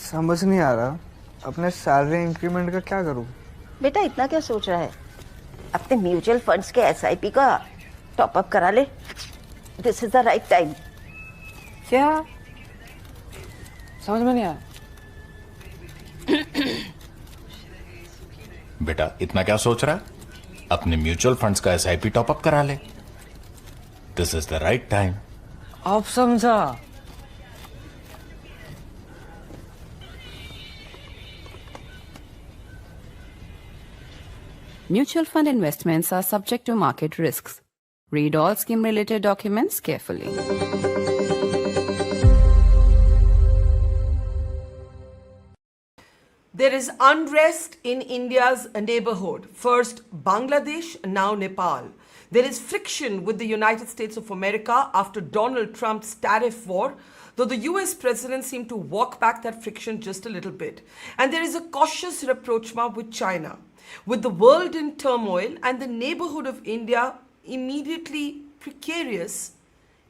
समझ नहीं आ रहा अपने सैलरी इंक्रीमेंट का क्या करूं। बेटा इतना क्या सोच रहा है? अपने म्यूचुअल फंड्स के एसआईपी का टॉप अप करा ले। This is the right time. क्या? समझ में नहीं आया। बेटा इतना क्या सोच रहा है? अपने म्यूचुअल फंड्स का एसआईपी टॉप अप करा ले। This is the right time. आप समझा। Mutual fund investments are subject to market risks. Read all scheme-related documents carefully. There is unrest in India's neighborhood. First Bangladesh, now Nepal. There is friction with the United States of America after Donald Trump's tariff war, though the US president seemed to walk back that friction just a little bit. And there is a cautious rapprochement with China. With the world in turmoil and the neighborhood of India immediately precarious,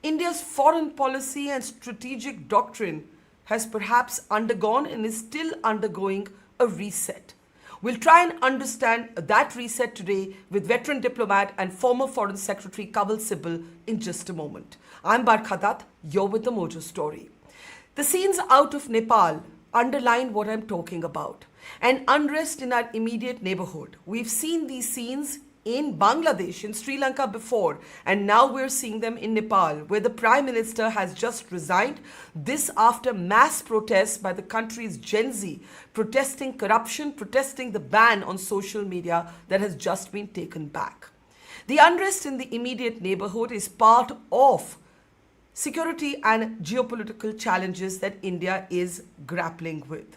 India's foreign policy and strategic doctrine has perhaps undergone and is still undergoing a reset. We'll try and understand that reset today with veteran diplomat and former Foreign Secretary Kanwal Sibal in just a moment. I'm Barkha Dutt, you're with the Mojo Story. The scenes out of Nepal underline what I'm talking about. And unrest in our immediate neighborhood. We've seen these scenes in Bangladesh, in Sri Lanka before, and now we're seeing them in Nepal, where the Prime Minister has just resigned. This after mass protests by the country's Gen Z, protesting corruption, protesting the ban on social media that has just been taken back. The unrest in the immediate neighborhood is part of security and geopolitical challenges that India is grappling with.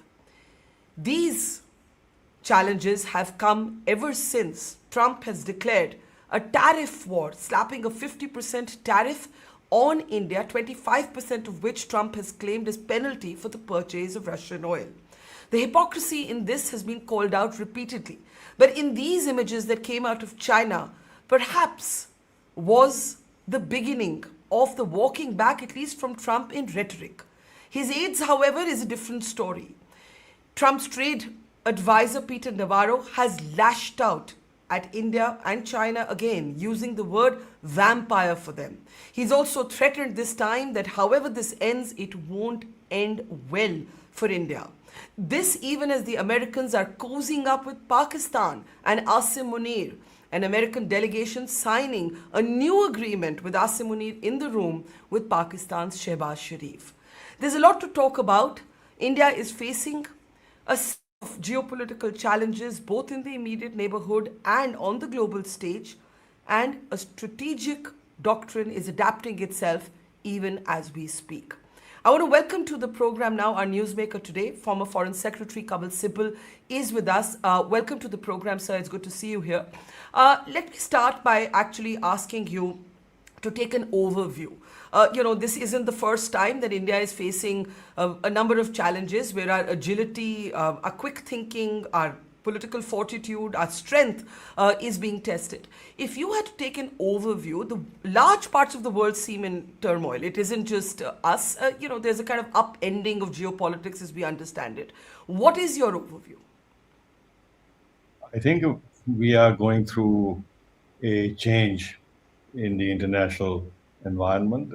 These challenges have come ever since Trump has declared a tariff war, slapping a 50% tariff on India, 25% of which Trump has claimed as penalty for the purchase of Russian oil. The hypocrisy in this has been called out repeatedly. But in these images that came out of China, perhaps was the beginning of the walking back, at least from Trump in rhetoric. His aides, however, is a different story. Trump's trade advisor Peter Navarro has lashed out at India and China again, using the word vampire for them. He's also threatened this time that however this ends, it won't end well for India. This even as the Americans are cozying up with Pakistan and Asim Munir, an American delegation signing a new agreement with Asim Munir in the room with Pakistan's Shehbaz Sharif. There's a lot to talk about. India is facing a set of geopolitical challenges both in the immediate neighborhood and on the global stage, and a strategic doctrine is adapting itself even as we speak. I want to welcome to the program now our newsmaker today, former Foreign Secretary Kanwal Sibal is with us. Welcome to the program, sir. It's good to see you here. Let me start by actually asking you to take an overview. This isn't the first time that India is facing a number of challenges where our agility, our quick thinking, our political fortitude, our strength is being tested. If you had to take an overview, the large parts of the world seem in turmoil. It isn't just us. There's a kind of upending of geopolitics as we understand it. What is your overview? I think we are going through a change in the international environment.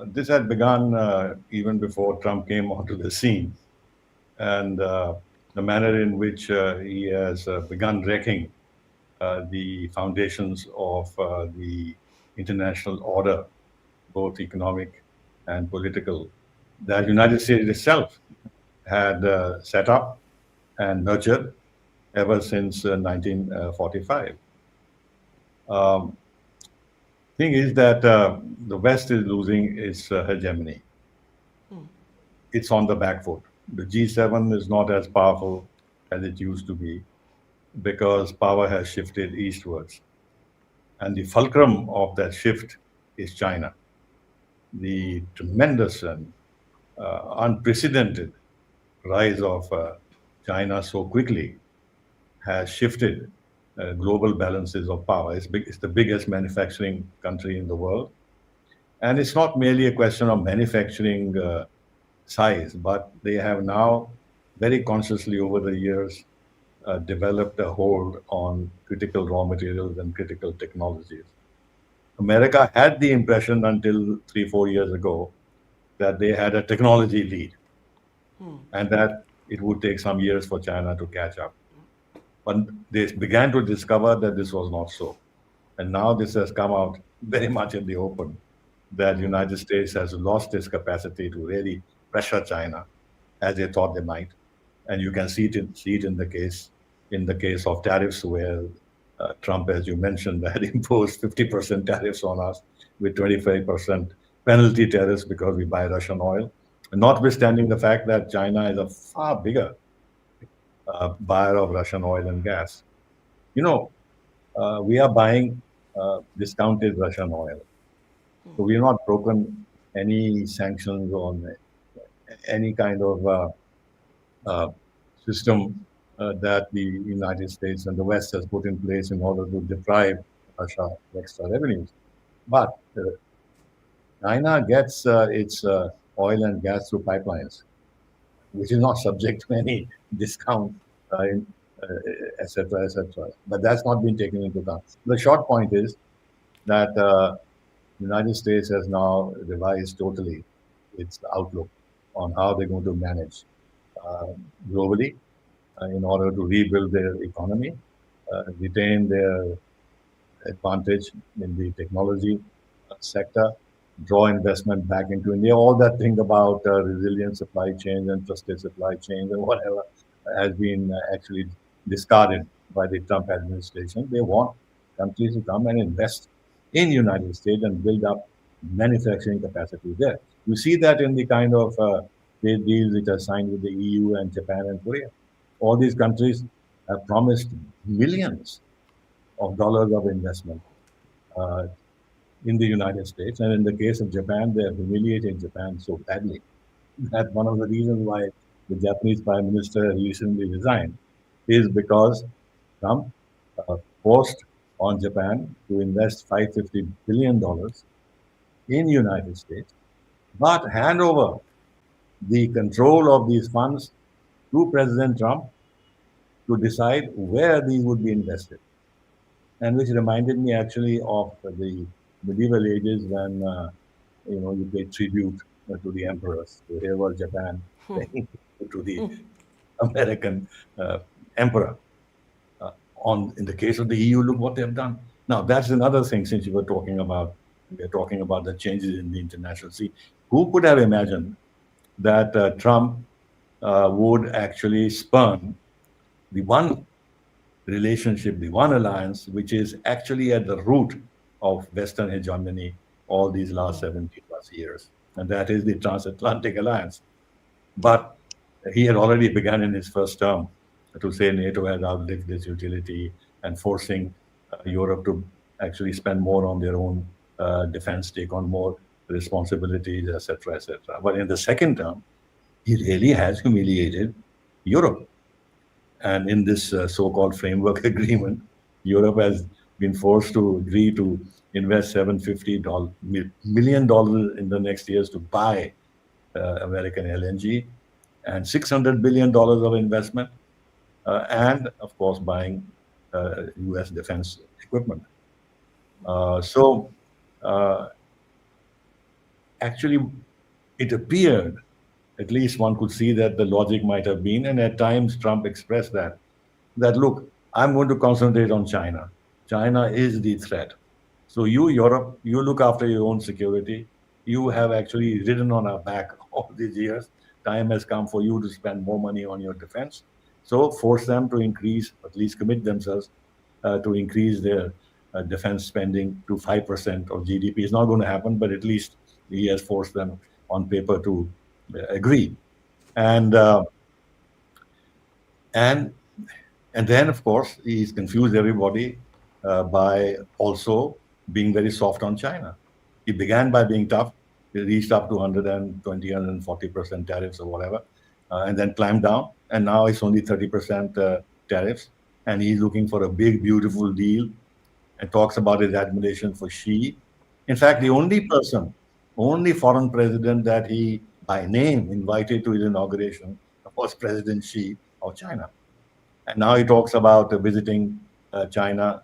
This had begun even before Trump came onto the scene, and the manner in which he has begun wrecking the foundations of the international order, both economic and political, that the United States itself had set up and nurtured ever since 1945. Thing is that the West is losing its hegemony. It's on the back foot. The G7 is not as powerful as it used to be because power has shifted eastwards. And the fulcrum of that shift is China. The tremendous and unprecedented rise of China so quickly has shifted global balances of power. It's the biggest manufacturing country in the world. And it's not merely a question of manufacturing size, but they have now very consciously over the years developed a hold on critical raw materials and critical technologies. America had the impression until 3, 4 years ago that they had a technology lead and that it would take some years for China to catch up. But they began to discover that this was not so. And now this has come out very much in the open that United States has lost its capacity to really pressure China as they thought they might. And you can see it in the case of tariffs where Trump, as you mentioned, had imposed 50% tariffs on us with 25% penalty tariffs because we buy Russian oil, notwithstanding the fact that China is a far bigger buyer of Russian oil and gas. You know, we are buying discounted Russian oil. So we have not broken any sanctions on any kind of system that the United States and the West has put in place in order to deprive Russia of extra revenues. But China gets its oil and gas through pipelines, which is not subject to any discount, et cetera, et cetera. But that's not been taken into account. The short point is that the United States has now revised totally its outlook on how they're going to manage globally in order to rebuild their economy, retain their advantage in the technology sector, draw investment back into India. All that thing about resilient supply chains and trusted supply chains and whatever has been actually discarded by the Trump administration. They want countries to come and invest in the United States and build up manufacturing capacity there. You see that in the kind of trade deals which are signed with the EU and Japan and Korea. All these countries have promised millions of dollars of investment in the United States. And in the case of Japan, they have humiliated Japan so badly that one of the reasons why the Japanese Prime Minister recently resigned is because Trump forced on Japan to invest $550 billion in the United States, but hand over the control of these funds to President Trump to decide where these would be invested. And which reminded me actually of the medieval ages when you paid tribute to the emperors. So here was Japan paying to the American emperor. In the case of the EU, look what they've done. Now that's another thing. Since we're talking about the changes in the international scene, who could have imagined that Trump would actually spurn the one relationship, the one alliance, which is actually at the root of Western hegemony all these last 70 plus years, and that is the Transatlantic Alliance. But he had already begun in his first term to say NATO has outlived its utility and forcing Europe to actually spend more on their own defense, take on more responsibilities, etc., etc. But in the second term, he really has humiliated Europe. And in this so-called framework agreement, Europe has been forced to agree to invest $750 million in the next years to buy American LNG, and $600 billion of investment, and of course buying U.S. defense equipment. Actually, it appeared, at least one could see that the logic might have been, and at times Trump expressed that look, I'm going to concentrate on China. China is the threat. So you, Europe, you look after your own security. You have actually ridden on our back all these years. Time has come for you to spend more money on your defense. So force them to increase, at least commit themselves to increase their defense spending to 5% of GDP. It's not going to happen, but at least he has forced them on paper to agree. And then, of course, he's confused everybody by also being very soft on China. He began by being tough. He reached up to 120, 140% tariffs or whatever, and then climbed down. And now it's only 30% tariffs. And he's looking for a big, beautiful deal and talks about his admiration for Xi. In fact, the only foreign president that he by name invited to his inauguration was President Xi of China. And now he talks about visiting China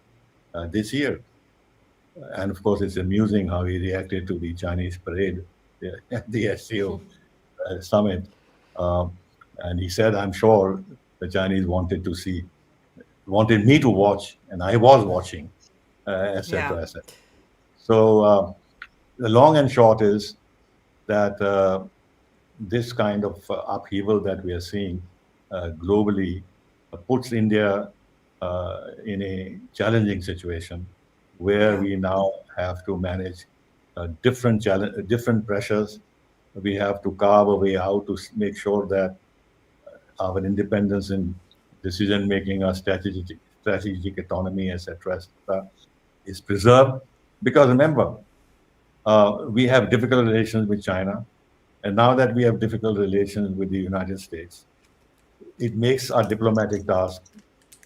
this year. And of course, it's amusing how he reacted to the Chinese parade at the SCO summit. Um, and he said, I'm sure the Chinese wanted me to watch, and I was watching, Yeah. etc., etc. So the long and short is that this kind of upheaval that we are seeing globally puts India in a challenging situation where Yeah. we now have to manage different pressures. We have to carve a way out to make sure that our independence in decision making, our strategic autonomy, etc., is preserved. Because remember, we have difficult relations with China, and now that we have difficult relations with the United States, it makes our diplomatic task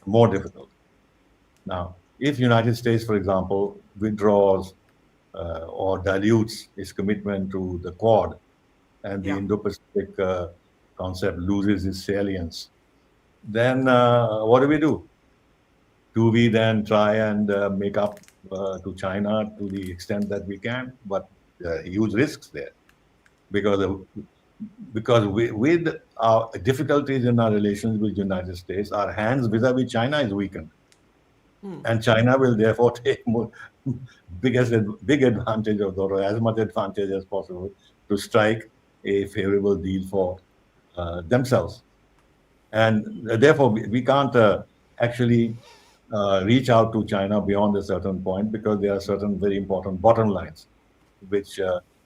more difficult. Now, if United States, for example, withdraws or dilutes its commitment to the Quad, and the Yeah. Indo-Pacific concept loses its salience, then what do we do? Do we then try and make up to China to the extent that we can? But huge risks there because with our difficulties in our relations with the United States, our hands vis-a-vis China is weakened, and China will therefore take big advantage of that, or as much advantage as possible, to strike a favorable deal for themselves. And therefore, we can't actually reach out to China beyond a certain point because there are certain very important bottom lines which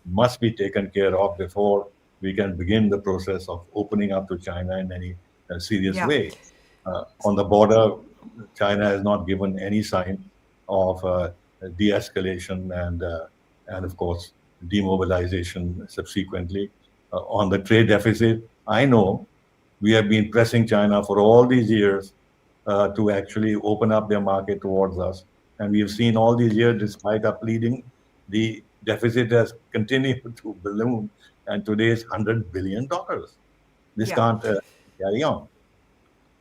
must be taken care of before we can begin the process of opening up to China in any serious Yeah. way. On the border, China has not given any sign of de-escalation and of course demobilization subsequently. On the trade deficit, I know we have been pressing China for all these years to actually open up their market towards us. And we have seen all these years, despite our pleading, the deficit has continued to balloon, and today is $100 billion. This Yeah. can't carry on.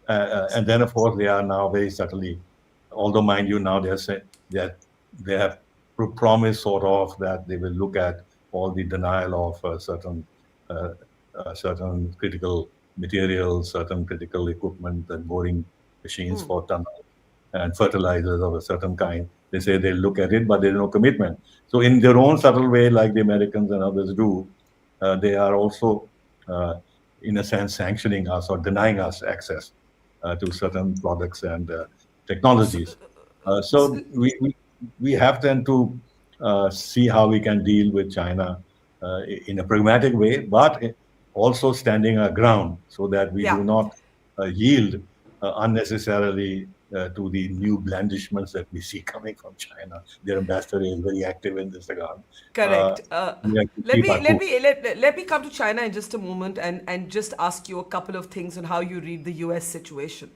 And then, of course, they are now very subtly, although mind you, now they're saying that they have promised sort of that they will look at all the denial of uh, certain critical materials, certain critical equipment, and boring machines for tunnels and fertilizers of a certain kind. They say they'll look at it, but there's no commitment. So, in their own subtle way, like the Americans and others do, they are also, in a sense, sanctioning us or denying us access to certain products and technologies. So we have then to see how we can deal with China in a pragmatic way, but also standing our ground so that we Yeah. do not yield unnecessarily to the new blandishments that we see coming from China. Their ambassador is very active in this regard. Uh, Correct. we have to Let keep me our let cool. me let me come to China in just a moment and just ask you a couple of things on how you read the U.S. situation.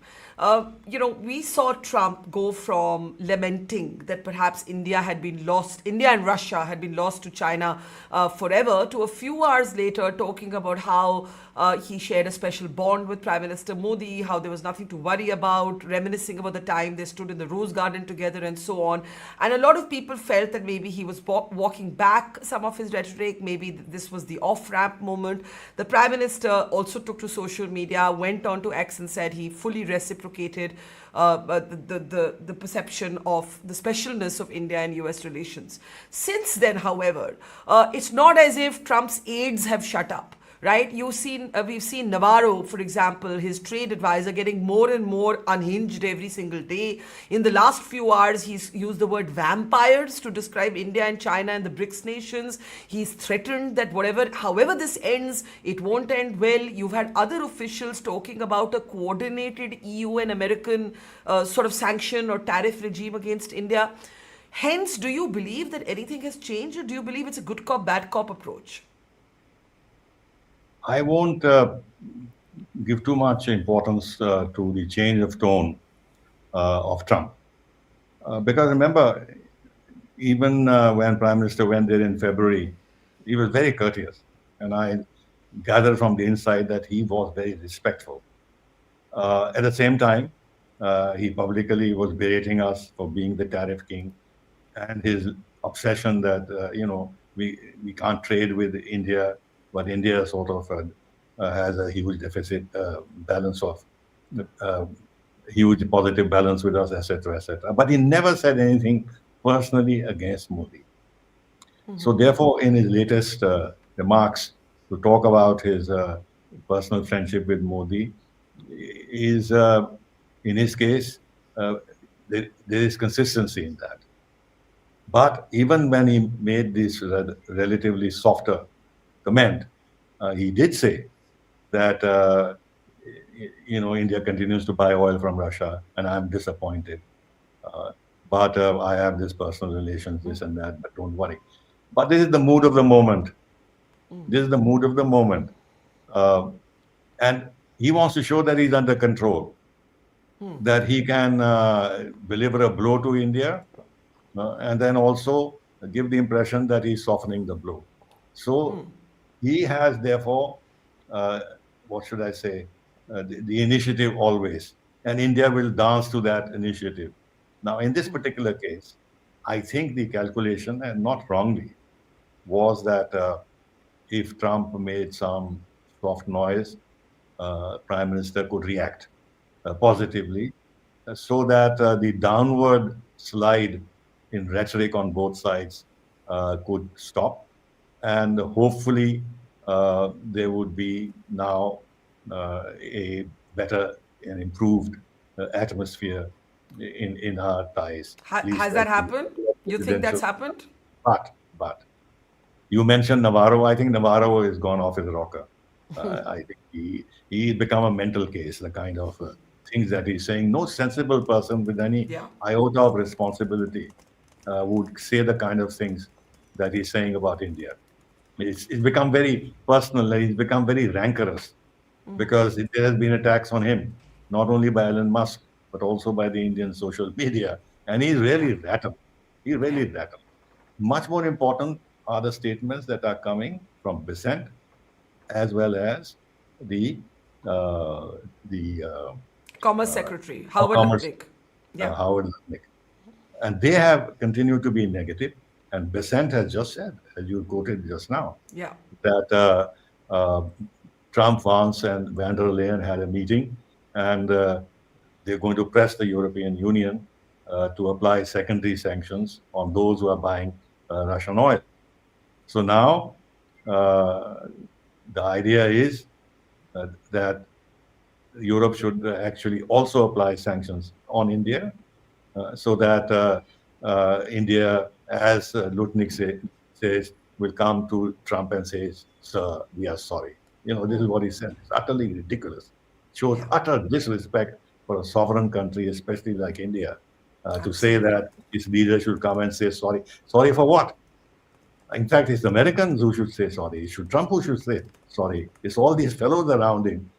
We saw Trump go from lamenting that perhaps India and Russia had been lost to China forever, to a few hours later talking about how he shared a special bond with Prime Minister Modi, how there was nothing to worry about, reminiscing about the time they stood in the Rose Garden together and so on. And a lot of people felt that maybe he was walking back some of his rhetoric, maybe this was the off-ramp moment. The Prime Minister also took to social media, went on to X and said he fully reciprocated the perception of the specialness of India and US relations. Since then, however, it's not as if Trump's aides have shut up. Right? We've seen Navarro, for example, his trade advisor, getting more and more unhinged every single day. In the last few hours, he's used the word vampires to describe India and China and the BRICS nations. He's threatened that however this ends, it won't end well. You've had other officials talking about a coordinated EU and American sort of sanction or tariff regime against India. Hence, do you believe that anything has changed, or do you believe it's a good cop, bad cop approach? I won't give too much importance to the change of tone of Trump. Because remember, even when Prime Minister went there in February, he was very courteous. And gathered from the inside that he was very respectful. At the same time, he publicly was berating us for being the tariff king, and his obsession that we can't trade with India, but India sort of has a huge deficit balance of uh, huge positive balance with us, etc., etc. But he never said anything personally against Modi. So therefore, in his latest remarks, to talk about his personal friendship with Modi is, in his case, uh, there is consistency in that. But even when he made this relatively softer comment, he did say that India continues to buy oil from Russia, and I'm disappointed. Uh, but I have this personal relations, this and that. But don't worry. But this is the mood of the moment. This is the mood of the moment, and he wants to show that he's under control, that he can deliver a blow to India, and then also give the impression that he's softening the blow. So he has, therefore, uh, what should I say, the initiative always, and India will dance to that initiative. Now, in this particular case, I think the calculation, and not wrongly, was that if Trump made some soft noise, Prime Minister could react positively, so that the downward slide in rhetoric on both sides could stop, and hopefully there would be now a better and improved atmosphere in our ties. At least Has that at the happened? You think that's presidential. happened? But you mentioned Navarro. I think Navarro has gone off his rocker. I think he become a mental case. The kind of things that he's saying. No sensible person with any Yeah. iota of responsibility would say the kind of things that he's saying about India. It's become very personal. He's become very rancorous because there has been attacks on him, not only by Elon Musk but also by the Indian social media, and he's really rattled. He's really rattled. Much more important are the statements that are coming from Besant as well as the uh, the Commerce Secretary, Howard Commerce Lutnick. Yeah. Howard Lutnick, and they have continued to be negative. And Besant has just said, as you quoted just now, Yeah. that Trump, Vance, and van der Leyen had a meeting, and they're going to press the European Union to apply secondary sanctions on those who are buying Russian oil. So now the idea is that Europe should actually also apply sanctions on India, so that India, as Lutnick says, will come to Trump and says, "Sir, we are sorry." This is what he said. It's utterly ridiculous. Shows utter disrespect for a sovereign country, especially like India, to say that its leader should come and say sorry. Sorry for what? In fact, it's the Americans who should say sorry. It's Trump who should say sorry. It's all these fellows around him.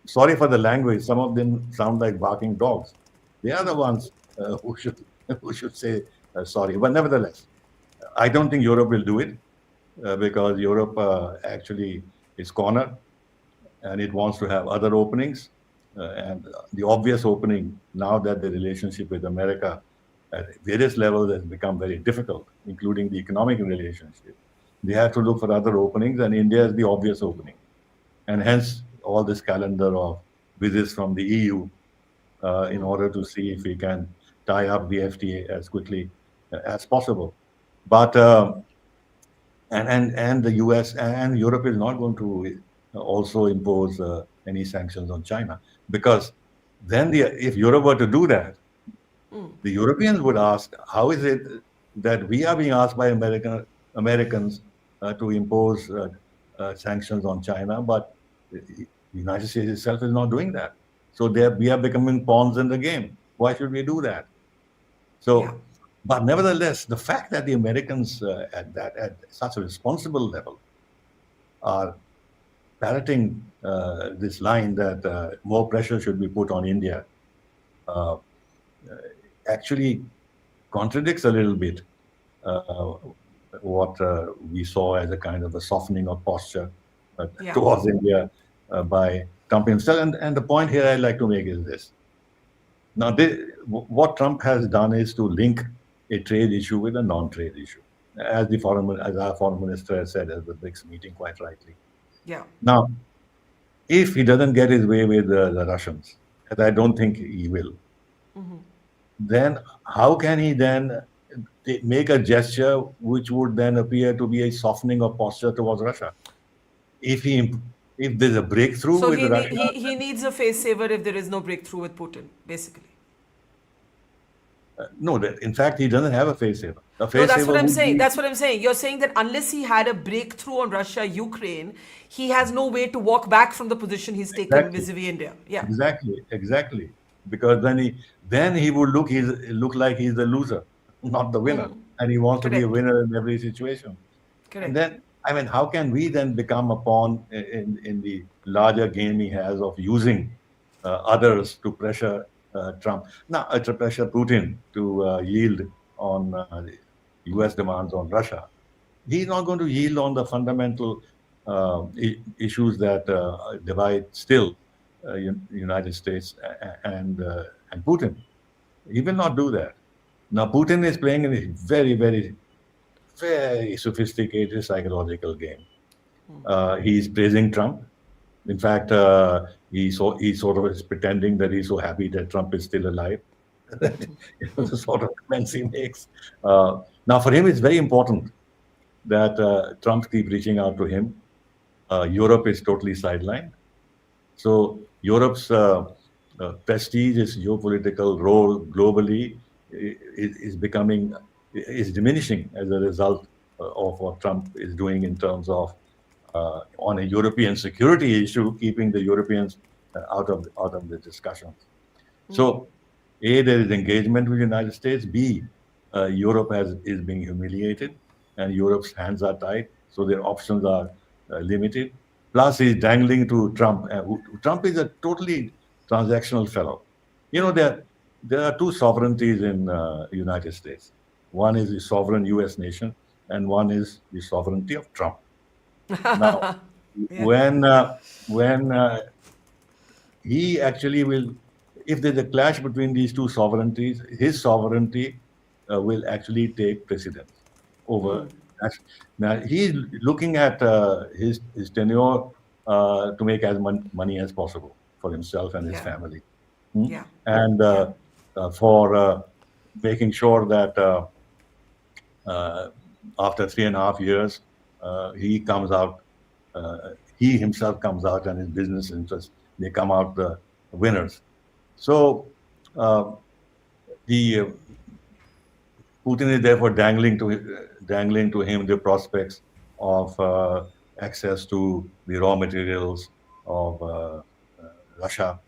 Sorry for the language. Some of them sound like barking dogs. They are the ones who should say sorry. But nevertheless, I don't think Europe will do it because Europe actually is cornered and it wants to have other openings. And the obvious opening now that the relationship with America at various levels has become very difficult, including the economic relationship. They have to look for other openings, and India is the obvious opening. And hence, all this calendar of visits from the EU in order to see if we can tie up the FTA as quickly as possible. But and the US and Europe is not going to also impose any sanctions on China, because then if Europe were to do that, the Europeans would ask, how is it that we are being asked by Americans to impose sanctions on China, but the United States itself is not doing that. So we are becoming pawns in the game. Why should we do that? So, Yeah. but nevertheless, the fact that the Americans at such a responsible level are parroting this line that more pressure should be put on India actually contradicts a little bit what we saw as a kind of a softening of posture Yeah. towards India by Trump himself. And the point here I'd like to make is this. Now, what Trump has done is to link a trade issue with a non-trade issue, as our foreign minister has said at the BRICS meeting quite rightly. Yeah. Now, if he doesn't get his way with the Russians, and I don't think he will, then how can he then make a gesture which would then appear to be a softening of posture towards Russia? If there's a breakthrough So with Russia, he needs a face saver if there is no breakthrough with Putin, basically. no, in fact, he doesn't have a face saver. A No, face that's saver what I'm would saying. be- That's what I'm saying. You're saying that unless he had a breakthrough on Russia, Ukraine, he has no way to walk back from the position he's taken Exactly. vis-a-vis India. Yeah. Exactly. Because then he would look like he's the loser, not the winner, and he wants to be a Correct. winner in every situation. Correct. And then, I mean, how can we then become a pawn in the larger game he has of using others to pressure Trump? Now, to pressure Putin to yield on U.S. demands on Russia. He's not going to yield on the fundamental issues that divide still United States and Putin. He will not do that. Now, Putin is playing a very, very, very sophisticated psychological game. He's praising Trump. In fact, he sort of is pretending that he's so happy that Trump is still alive. The sort of comments he makes. Now, for him, it's very important that Trump keep reaching out to him. Europe is totally sidelined. So Europe's prestige, its geopolitical role globally is diminishing as a result of what Trump is doing in terms of on a European security issue, keeping the Europeans out of the discussions. So, A, there is engagement with the United States. B, Europe is being humiliated, and Europe's hands are tied, so their options are limited. Plus, he's dangling to Trump. Trump is a totally transactional fellow. You know, there are two sovereignties in United States. One is the sovereign U.S. nation, and one is the sovereignty of Trump. Now, when he actually will, if there's a clash between these two sovereignties, his sovereignty will actually take precedence over. Now he's looking at his tenure to make as much money as possible for himself and his family, and for making sure that after 3.5 years he himself comes out and his business interests, they come out the winners. So the Putin is therefore dangling to him the prospects of access to the raw materials of Russia.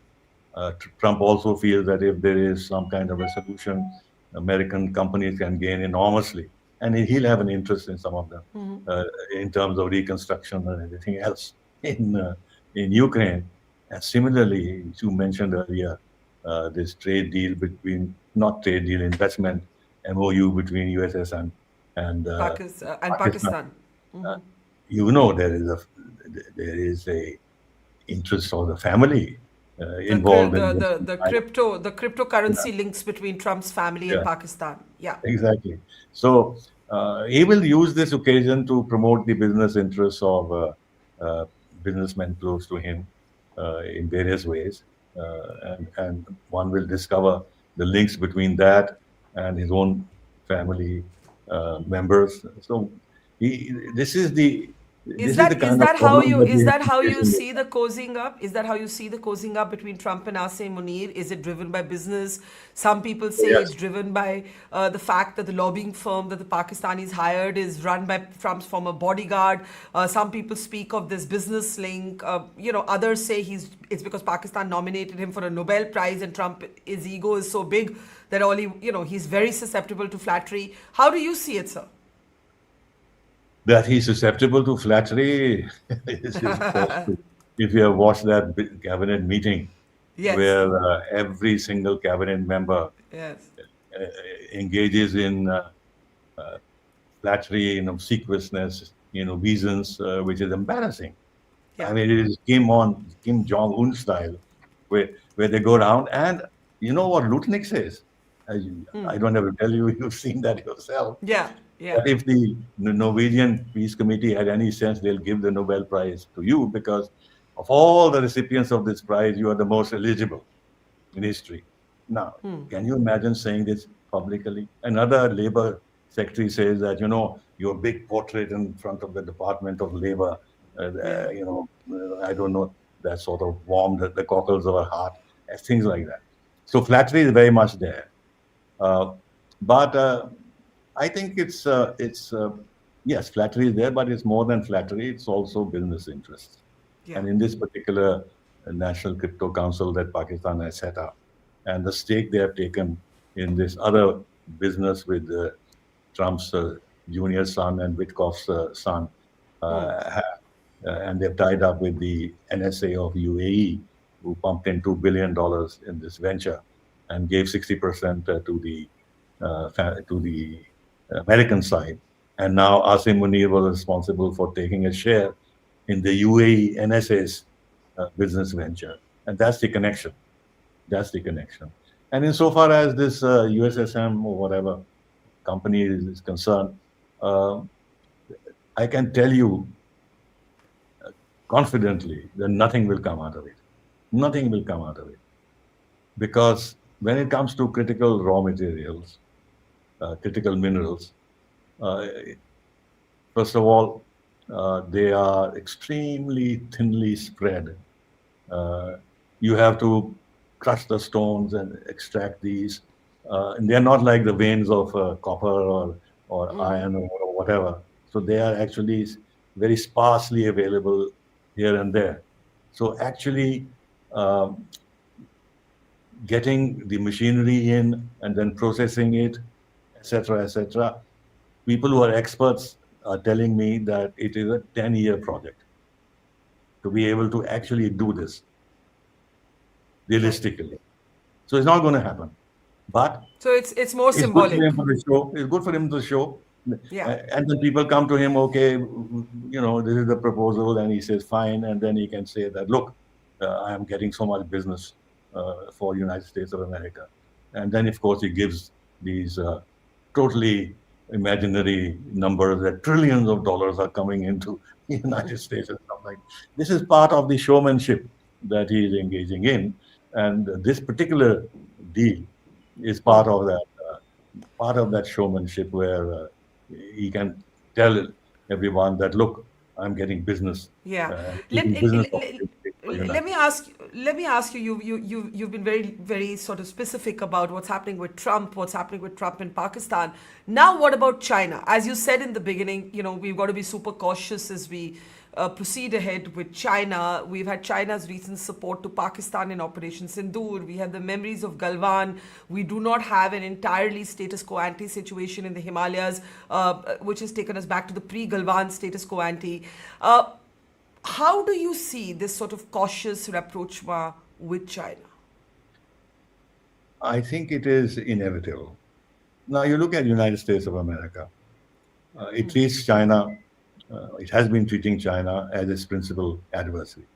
Trump also feels that if there is some kind of a solution, American companies can gain enormously, and he'll have an interest in some of them in terms of reconstruction and everything else in Ukraine. And similarly, you mentioned earlier this trade deal investment MOU between USS and Pakistan. You know, there is a interest of the family involved in the cryptocurrency links between Trump's family and Pakistan. Yeah, exactly. So he will use this occasion to promote the business interests of businessmen close to him in various ways, and one will discover the links between that and his own family members. So is that how you see the cozying up? Is that how you see the cozying up between Trump and Asim Munir? Is it driven by business? Some people say it's driven by the fact that the lobbying firm that the Pakistanis hired is run by Trump's former bodyguard. Some people speak of this business link. Others say it's because Pakistan nominated him for a Nobel Prize, and his ego is so big that he's very susceptible to flattery. How do you see it, sir? That he's susceptible to flattery is if you have watched that cabinet meeting where every single cabinet member engages in flattery, obsequiousness, obeisance, which is embarrassing. Yeah. I mean, it is Kim Jong-un style, where they go around. And you know what Lutnick says? I don't have to tell you, you've seen that yourself. Yeah. Yeah. That if the Norwegian Peace Committee had any sense, they'll give the Nobel Prize to you because of all the recipients of this prize, you are the most eligible in history. Now, can you imagine saying this publicly? Another labor secretary says that, your big portrait in front of the Department of Labor, Yeah. I don't know, that sort of warmed the cockles of her heart, things like that. So flattery is very much there. But I think yes, flattery is there, but it's more than flattery. It's also business interests. Yeah. And in this particular National Crypto Council that Pakistan has set up, and the stake they have taken in this other business with Trump's junior son and Witkoff's son, and they've tied up with the NSA of UAE, who pumped in $2 billion in this venture and gave 60% to the American side. And now Asim Munir was responsible for taking a share in the UAE NSA's business venture. And that's the connection. That's the connection. And insofar as this USSM or whatever company is concerned, I can tell you confidently that nothing will come out of it. Nothing will come out of it. Because when it comes to critical raw materials, critical minerals, first of all, they are extremely thinly spread. You have to crush the stones and extract these. And they're not like the veins of copper or iron or whatever. So they are actually very sparsely available here and there. So actually, getting the machinery in and then processing it, etc., people who are experts are telling me that it is a 10-year project to be able to actually do this realistically. So it's not going to happen. But So it's more it's good symbolic. for him for the show. It's good for him to show. Yeah. And then people come to him, okay, this is the proposal, and he says fine, and then he can say that, look, I am getting so much business for United States of America, and then of course he gives these totally imaginary numbers that trillions of dollars are coming into the United States and stuff like that. This is part of the showmanship that he is engaging in, and this particular deal is part of that showmanship where he can tell everyone that, look, I'm getting business. Yeah. Business Let me ask you. You've been very, very sort of specific about what's happening with Trump in Pakistan. Now, what about China? As you said in the beginning, we've got to be super cautious as we proceed ahead with China. We've had China's recent support to Pakistan in Operation Sindoor. We have the memories of Galwan. We do not have an entirely status quo ante situation in the Himalayas, which has taken us back to the pre-Galwan status quo ante. How do you see this sort of cautious rapprochement with China? I think it is inevitable. Now, you look at the United States of America. It treats China, it has been treating China as its principal adversary.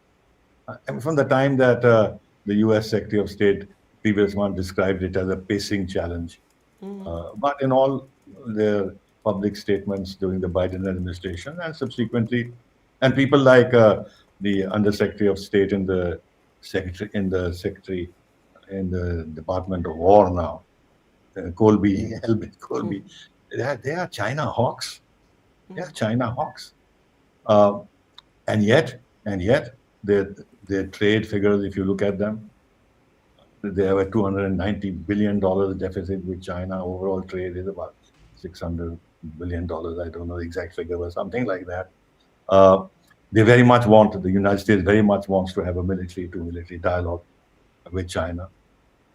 And from the time that the US Secretary of State, previous one, described it as a pacing challenge. But in all their public statements during the Biden administration and subsequently, and people like the Undersecretary of State in the Department of War now, Helbert Colby, they are China hawks. They are China hawks. And yet, their trade figures, if you look at them, they have a $290 billion deficit with China. Overall trade is about $600 billion. I don't know the exact figure, but something like that. The United States very much wants to have a military-to-military dialogue with China.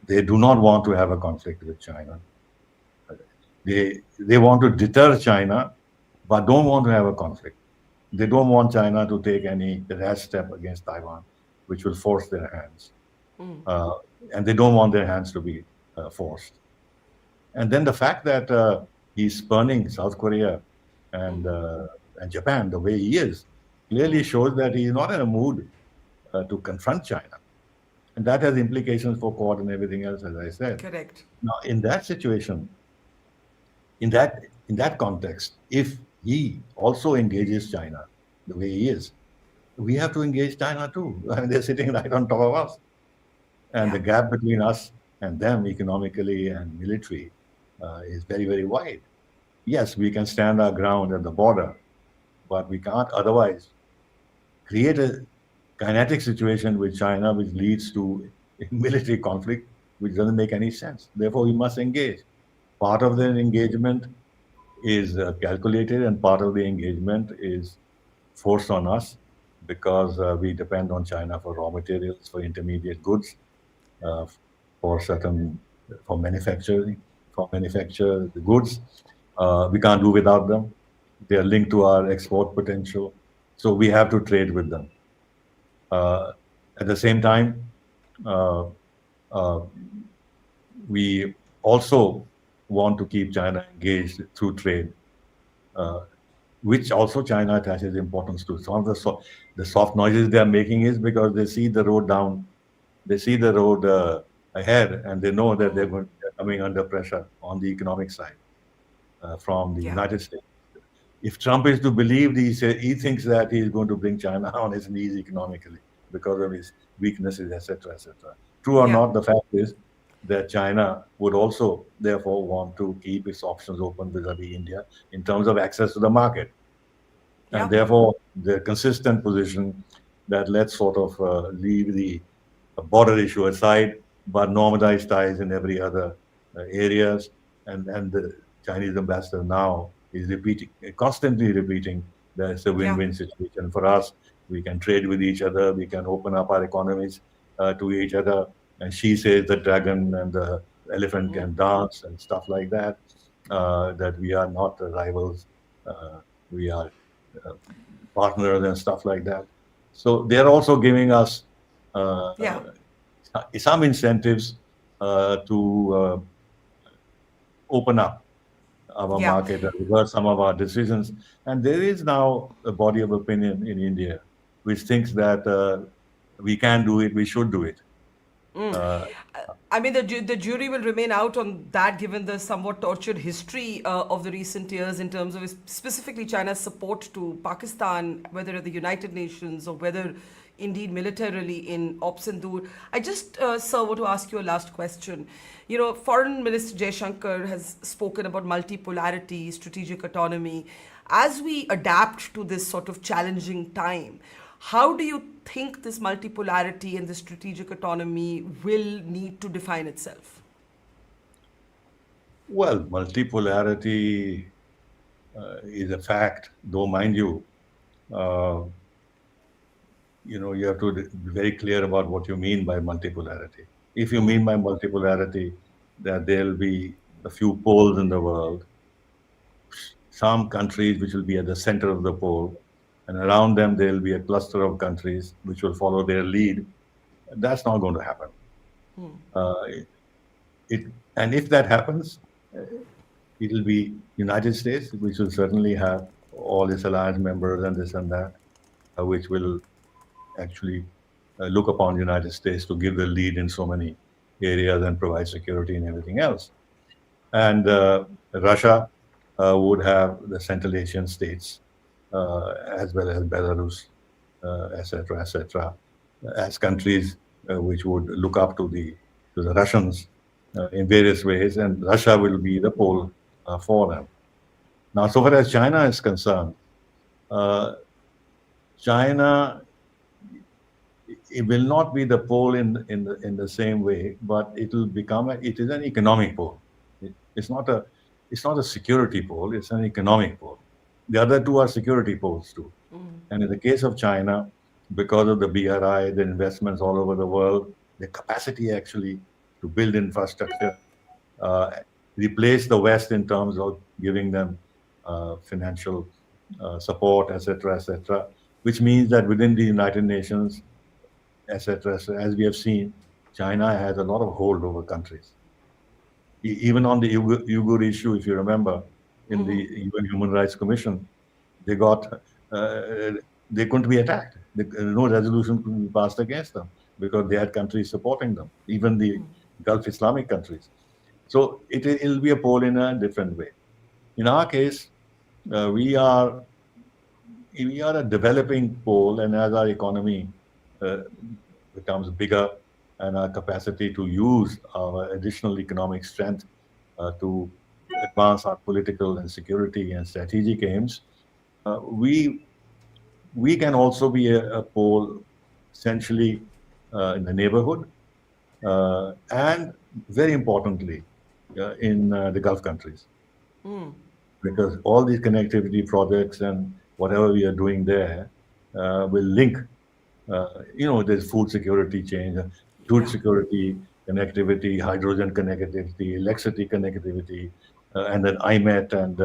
They do not want to have a conflict with China. They want to deter China, but don't want to have a conflict. They don't want China to take any rash step against Taiwan, which will force their hands. And they don't want their hands to be forced. And then the fact that he's spurning South Korea and Japan the way he is, clearly shows that he is not in a mood to confront China. And that has implications for Quad and everything else, as I said. Correct. Now, in that situation, in that context, if he also engages China the way he is, we have to engage China too. I mean, they're sitting right on top of us. And Yeah. the gap between us and them economically and military is very, very wide. Yes, we can stand our ground at the border, but we can't otherwise create a kinetic situation with China which leads to a military conflict, which doesn't make any sense. Therefore, we must engage. Part of the engagement is calculated, and part of the engagement is forced on us because we depend on China for raw materials, for intermediate goods, uh, for certain for manufacturing, for manufacture the goods. We can't do without them. They are linked to our export potential, so we have to trade with them. Uh, at the same time, uh, uh, we also want to keep China engaged through trade, uh, which also China attaches importance to. Some of the soft noises they are making is because they see the road down, they see the road ahead, and they know that they're coming under pressure on the economic side from the Yeah. United States. If Trump is to believe, he thinks that he is going to bring China on his knees economically because of his weaknesses, etc., etc. True or Yeah. not, the fact is that China would also, therefore, want to keep its options open vis-a-vis India in terms of access to the market. Yeah. And therefore, the consistent position that let's sort of leave the border issue aside, but normalize ties in every other areas. And the Chinese ambassador now is repeating, constantly repeating that it's a Yeah. win-win situation for us. We can trade with each other. We can open up our economies to each other. And she says the dragon and the elephant can dance and stuff like that. That we are not rivals. We are uh, partners and stuff like that. So they're also giving us uh, Yeah. some incentives to open up our Yeah. market and reverse some of our decisions. And there is now a body of opinion in India which thinks that we can do it, we should do it. Uh, I mean, the jury will remain out on that, given the somewhat tortured history of the recent years in terms of specifically China's support to Pakistan, whether at the United Nations or whether indeed militarily in Op Sindoor. I just, sir, want to ask you a last question. You know, Foreign Minister Jaishankar has spoken about multipolarity, strategic autonomy. As we adapt to this sort of challenging time, how do you think this multipolarity and the strategic autonomy will need to define itself? well, multipolarity is a fact, though, mind you, uh, you have to be very clear about what you mean by multipolarity. If you mean by multipolarity that there'll be a few poles in the world, some countries which will be at the center of the pole, and around them there'll be a cluster of countries which will follow their lead. That's not going to happen. Uh, it, and if that happens, it'll be United States, which will certainly have all its alliance members and this and that, which will actually look upon the United States to give the lead in so many areas and provide security and everything else. And Russia would have the Central Asian states, as well as Belarus, etc., as countries which would look up to the Russians in various ways, and Russia will be the pole for them. Now, so far as China is concerned, uh, China, it will not be the pole in the same way, but it will become it is an economic pole. It's not a security pole. It's an economic pole. The other two are security poles too. And in the case of China, because of the BRI, the investments all over the world, the capacity actually to build infrastructure, uh, replace the West in terms of giving them financial support, etc., which means that within the United Nations, etc., as we have seen, China has a lot of hold over countries. Even on the Uyghur issue, if you remember, in the UN Human Rights Commission, they got they couldn't be attacked. No resolution could be passed against them because they had countries supporting them, even the Gulf Islamic countries. So it'll be a pole in a different way. In our case, we are a developing pole, and as our economy becomes bigger and our capacity to use our additional economic strength to advance our political and security and strategic aims, we can also be a pole essentially in the neighborhood and very importantly in the Gulf countries. Because all these connectivity projects and whatever we are doing there will link, there's food security chain, food security, connectivity, hydrogen connectivity, electricity connectivity, and then IMET and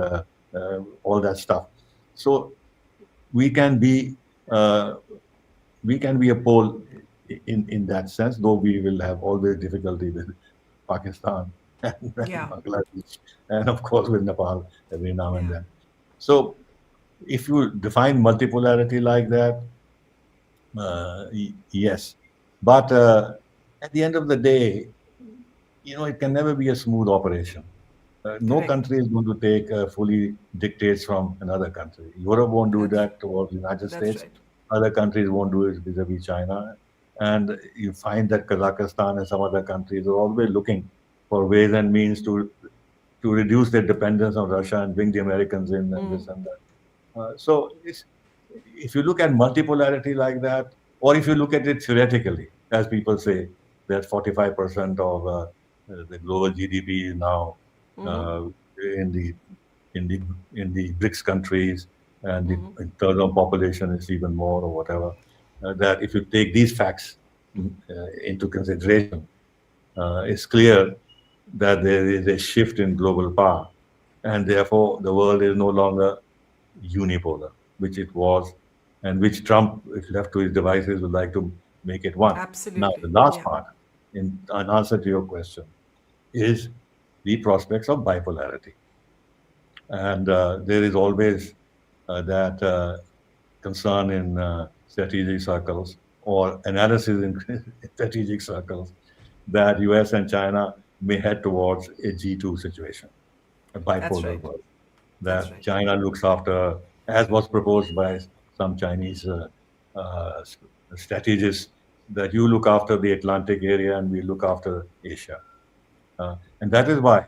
all that stuff. So we can be a pole in that sense, though we will have always difficulty with Pakistan and Bangladesh, and of course with Nepal every now and then. So if you define multipolarity like that, yes. But at the end of the day, it can never be a smooth operation. No country is going to take fully dictates from another country. Europe won't do that towards the United States. Right. Other countries won't do it vis-a-vis China. And you find that Kazakhstan and some other countries are always looking for ways and means to reduce their dependence on Russia and bring the Americans in and this and that. So if you look at multipolarity like that, or if you look at it theoretically, as people say, that 45% of the global GDP is now in the BRICS countries, and in terms of population it's even more or whatever. That if you take these facts into consideration, it's clear that there is a shift in global power, and therefore the world is no longer unipolar, which it was, and which Trump, if left to his devices, would like to make it one. Absolutely. Now, the last part, in answer to your question, is the prospects of bipolarity. And there is always that concern in strategic circles or analysis in strategic circles that US and China may head towards a G2 situation, a bipolar world. That China looks after, as was proposed by some Chinese strategists, that you look after the Atlantic area and we look after Asia. And that is why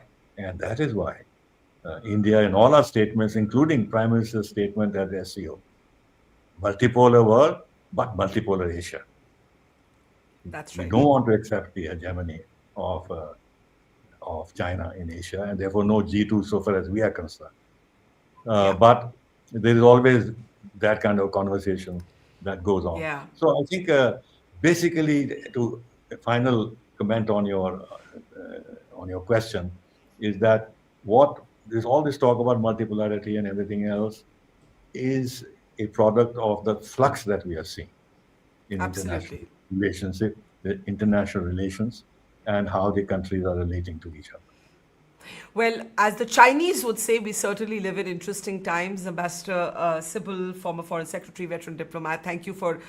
India, in all our statements, including Prime Minister's statement at SCO, multipolar world, but multipolar Asia. That's right. We don't want to accept the hegemony of China in Asia, and therefore no G2 so far as we are concerned. But there is always that kind of conversation that goes on. Yeah. So I think basically, to final comment on your question, is that what there's all this talk about multipolarity and everything else is a product of the flux that we are seeing in international relations and how the countries are relating to each other. Well, as the Chinese would say, we certainly live in interesting times. Ambassador Sibal, former Foreign Secretary, veteran diplomat, thank you for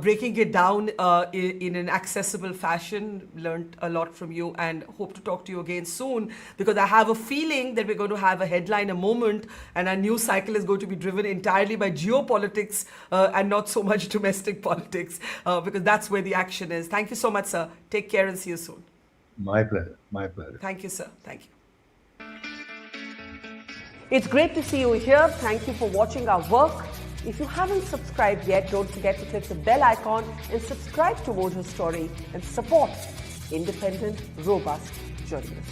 breaking it down in an accessible fashion. Learned a lot from you and hope to talk to you again soon, because I have a feeling that we're going to have a headline, a moment, and our news cycle is going to be driven entirely by geopolitics and not so much domestic politics, because that's where the action is. Thank you so much, sir. Take care and see you soon. My pleasure. My pleasure. Thank you, sir. Thank you. It's great to see you here. Thank you for watching our work. If you haven't subscribed yet, don't forget to click the bell icon and subscribe to Mojo Story and support independent, robust journalism.